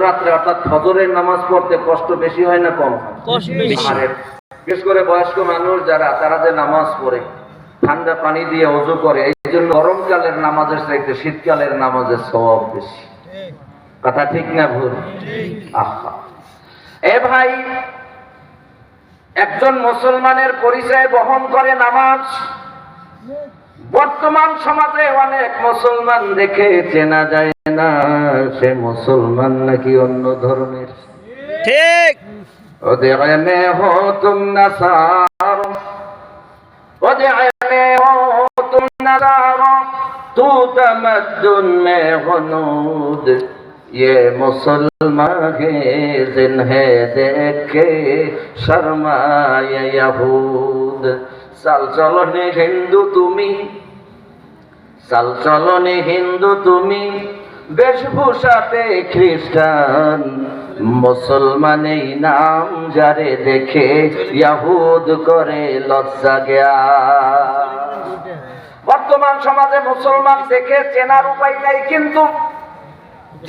রাত্রে অর্থাৎ ফজরের নামাজ পড়তে কষ্ট বেশি হয় না কম হয়? কষ্ট বেশি। বিশেষ করে বয়স্ক মানুষ যারা, তারা যে নামাজ পড়ে ঠান্ডা পানি দিয়ে ওযু করে, এই জন্য গরমকালের নামাজের চাইতে শীতকালের নামাজের সওয়াব বেশি। কথা ঠিক না ভুল? আহা, এ ভাই, একজন মুসলমানের পরিচয় বহন করে নামাজ। বর্তমান সমাজে অনেক মুসলমান দেখে চেনা যায় না সে মুসলমান নাকি অন্য ধর্মের। ঠিক। ওদিকে মে হো তুম নাসার, ওদিকে মে হো তুম নাসার, তু তামাদ্দুন মে হুনুদ, ये मुसलमान है जिन्हें देख के शर्माए यहूद। चल चलने हिंदू তুমি, চাল চলনে হিন্দু তুমি, বেশভূষাতে খ্রিস্টান, মুসলমানেই নাম যারে দেখে ইয়াহুদ করে লজ্জা জ্ঞান। বর্তমান সমাজে মুসলমান দেখে চেনার উপায় নাই, কিন্তু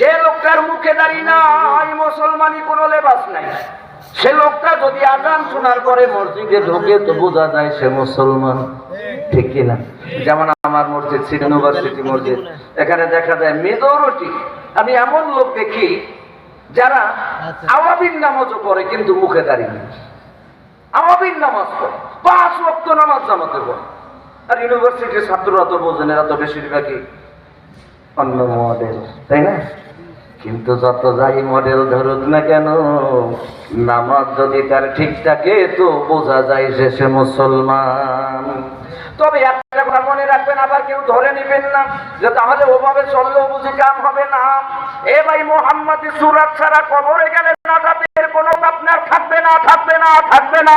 যে লোকটার মুখে দাড়ি নাই, মুসলমানি কোনো লেবাস নাই, সে লোকটা যদি আজান শোনার পরে মসজিদে ঢোকে তো বোঝা যায় সে মুসলমান। ঠিক কিনা? যেমন আমার মসজিদ সিটি ইউনিভার্সিটি মসজিদ, এখানে দেখা যায় মেজরিটি আমি এমন লোক দেখি যারা আওয়াবিন নামাজও পড়ে কিন্তু মুখে দাড়ি নেই। আওয়াবিন নামাজ পড়ে, 5 ওয়াক্ত নামাজ জামাতে পড়ে। আর ইউনিভার্সিটির ছাত্ররা তো বোঝেন, এরা তো বেশিরভাগই অন্য মডেল, তাই না? কিন্তু যত যাই মডেল ধরুক না কেন, নামাজ যদি তার ঠিক থাকে তো বোঝা যায় যে সে মুসলমান। তবে একটা কথা মনে রাখবেন, আবার কেউ ধরে নেবেন না যে তাহলে ওভাবে চললেও বুঝি কাম হবে না। এ ভাই, মুহাম্মাদি সুরাত ছাড়া কবরে গেলে নাজাতের কোনো আপনার থাকবে না, থাকবে না, থাকবে না।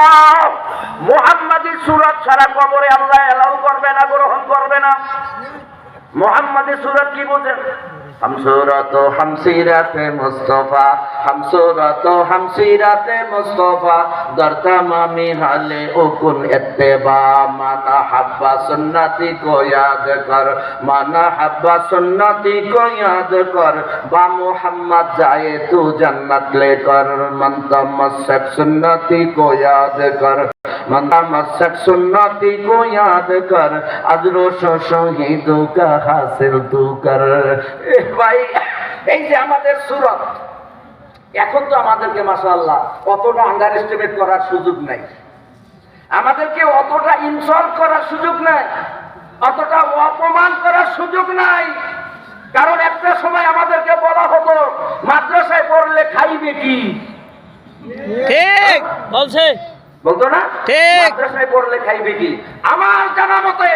মুহাম্মাদি সুরাত ছাড়া কবরে আল্লাহ এলাও করবে না, গ্রহণ করবে না। মুহাম্মাদি সুরাত কি বোঝেন? हमसूरत हमसीरत मुस्तफा, हमसूरत हमसीरत मुस्तफा, दर तमामी हाले उकुन इत्तिबा, माना हब्बा सुन्नती को याद कर, माना हब्बा सुन्नती को याद कर, बा मुहम्मद जाए तू जन्नत लेकर, मन तमस्सक सुन्नती को याद कर, मन तमस्सक सुन्नती को याद कर, अजरो शहीदों का हासिल तू कर। ভাই, এই যে আমাদের সুরত, এখন তো আমাদেরকে মাশাআল্লাহ অতটা আন্ডার এস্টিমেট করার সুযোগ নাই, আমাদেরকে অতটা ইনসাল্ট করার সুযোগ নাই, অতটা অপমান করার সুযোগ নাই। কারণ একটা সময় আমাদেরকে বলা হতো মাদ্রাসায় পড়লে খাইবে কি? ঠিক বলছে, বলতো না? ঠিক। মাদ্রাসায় পড়লে খাইবে কি? আমার জানা মতে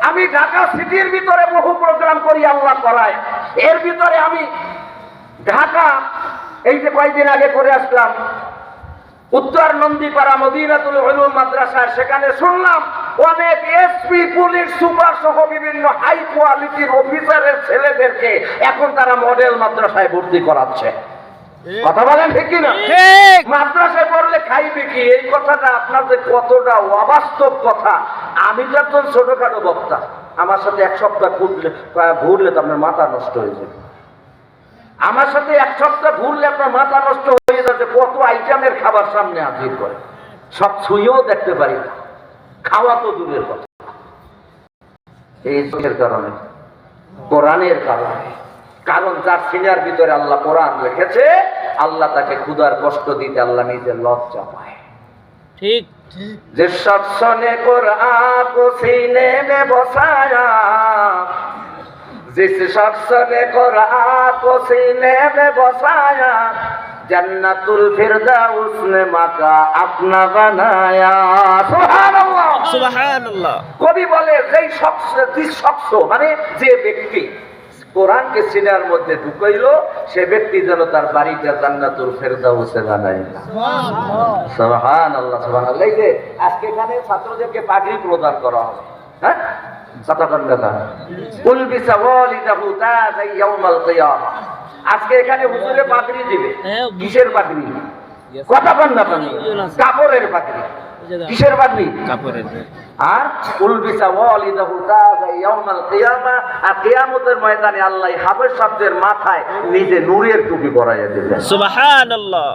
আমি ঢাকা সিটির ভিতরে বহু প্রোগ্রাম করি, আল্লাহ করায়। এর ভিতরে আমি ঢাকা এই যে কয়েকদিন আগে করে আসলাম উত্তর নন্দীপাড়া মদিনাতুল উলুম মাদ্রাসায়, সেখানে শুনলাম অনেক এসপি, পুলিশ সুপার সহ বিভিন্ন হাই কোয়ালিটির অফিসারের ছেলেদেরকে এখন তারা মডেল মাদ্রাসায় ভর্তি করাচ্ছে। কথা বলেন ঠিক কিনা? ঠিক। মাদ্রাসায় পড়লে খাইবে কি, এই কথাটা আপনাদের কতটা অবাস্তব কথা। আমি তো একজন ছোটখাটো বক্তা, আমার সাথে এক সপ্তাহ ঘুরলে তো আপনার মাথা নষ্ট হয়ে যাবে। আমার সাথে এক সপ্তাহ ঘুরলে আপনার মাথা নষ্ট হয়ে যাচ্ছে। কত আইটেমের খাবার সামনে হাজির করে, সব ছুঁয়েও দেখতে পারি না, খাওয়া তো দূরের কথা। এই কারণে, কোরআনের কারণে। কারণ যার সিনার ভিতরে আল্লাহ কোরআন রেখেছে, আল্লাহ তাকে ক্ষুধার কষ্ট দিতে আল্লাহ নিজে লজ্জা পায়। ঠিক। যে শখস ने कुरान को सीने में बसाया, जिस शख्स ने कुरान को सीने में बसाया, जन्नतुल फिरदाउस ने मका अपना बनाया। सुबहानाल्लाह, সুবহানাল্লাহ। কবি বলে যেই শখস মানে যে ব্যক্তি কোরআনকে সিনার মধ্যে ঢুকাইলো, সে ব্যক্তি যেন তার বাড়িটা জান্নাতুল ফেরদাউসে বানায়। সুবহানাল্লাহ, সুবহানাল্লাহ। এই যে আজকে এখানে ছাত্রদেরকে পাগড়ি প্রদান করা হবে, হ্যাঁ, আজকে এখানে হুজুরে পাগড়ি দিবে। কিসের পাগড়ি? কথা বল না, কাপড়ের পাগড়ি। কিসের বাঁধবি? কাপড়ের। আর উলবিসা ওয়ালিদাহু তাজা ইয়াউমাল কিয়ামা, আর কিয়ামতের ময়দানে আল্লাহ হাফেজ শব্দের মাথায় নিজে নূরের টুপি পরাইয়া দিবেন। সুবহানাল্লাহ।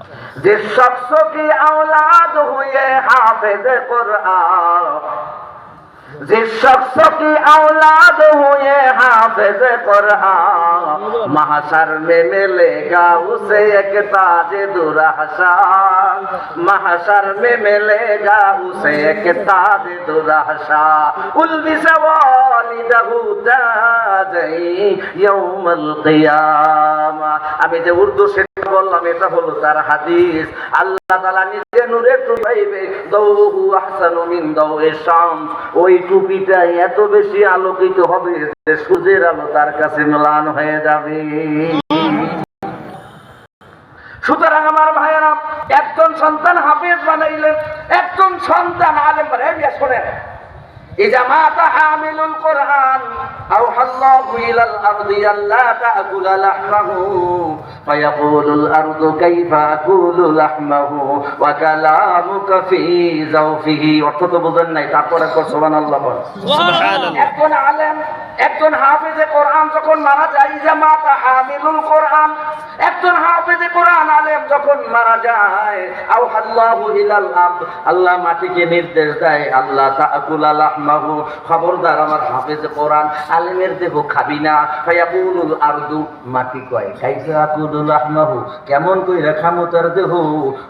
जिस शख्स की औलाद हुए हाफिज कुरान, जिस शख्स की औलाद हुए हाफिज कुरान, महशर में मिलेगा उसे एक ताज दुरहशा, महशर में मिलेगा उसे एक ताज दुरहशा, उल्बिस वालिदहु ताजै यौमल कियामा। আমি যে উর্দু সেটা বললাম, এটা হলো তার হাদিস। আল্লাহ তাআলা নিজে নূরের টুপাইবে, দাউহু আহসানু মিন দাউইশ শামস। ওই টুপিটা এত বেশি আলোকিত হবে যে সূর্যের আলো তার কাছে ম্লান হয়ে যাবে। সুতরাং আমার ভাইয়েরা, একজন সন্তান হাফেজ বানাইলেন, একজন সন্তান আলেম বানাইলেন। শোনেন, إذا مات حامل القرآن أوحى الله إلى الأرض ألا تأكل لحمه فيقول الأرض كيف أكل لحمه وكلامك في زوفه। অর্থ তো বুঝেন নাই, তারপরে সুবহানাল্লাহ বল। সুবহানাল্লাহ। একজন আলেম, একজন হাফেজে কোরআন যখন মারা যায়, ইজা মাতা হামিলুল কোরআন, একজন হাফেজে কোরআন আলেম যখন মারা যায়, আওহাল্লাহু ইলাল আরদ, আল্লাহ মাটিকে নির্দেশ দেয়, আল্লাহ তাআকুলা লাহমাহু, খবরদার আমার হাফেজে কোরআন আলেমের দেহ খাবি না। ফায়াকুলুল আরদু, মাটি কয় কাইফা আকুলু লাহমাহু, কেমন কইরা খামু তার দেহ।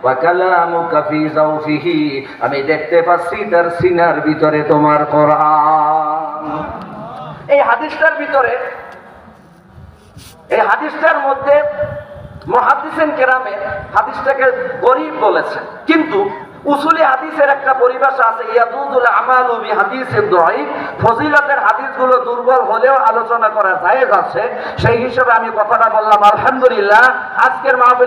ওয়া কালামুকা ফি জাওফিহি, আমি দেখতে পাচ্ছি তার সিনার ভিতরে তোমার কোরআন। এই হাদিসটার ভিতরে, এই হাদিসটার মধ্যে মুহাদ্দিসিন কেরামে হাদিসটাকে গরীব বলেছেন, কিন্তু উসুলি হাদিসের একটা পরিভাষা আছে, ইয়াদুদুল আমালু বিহাদিসিদ দাঈফ। ফজিলতের হাদিসগুলো দুর্বল হলেও আলোচনা করা জায়েজ আছে। সেই হিসেবে আমি কথাটা বললাম। আলহামদুলিল্লাহ, আজকের মাহফিল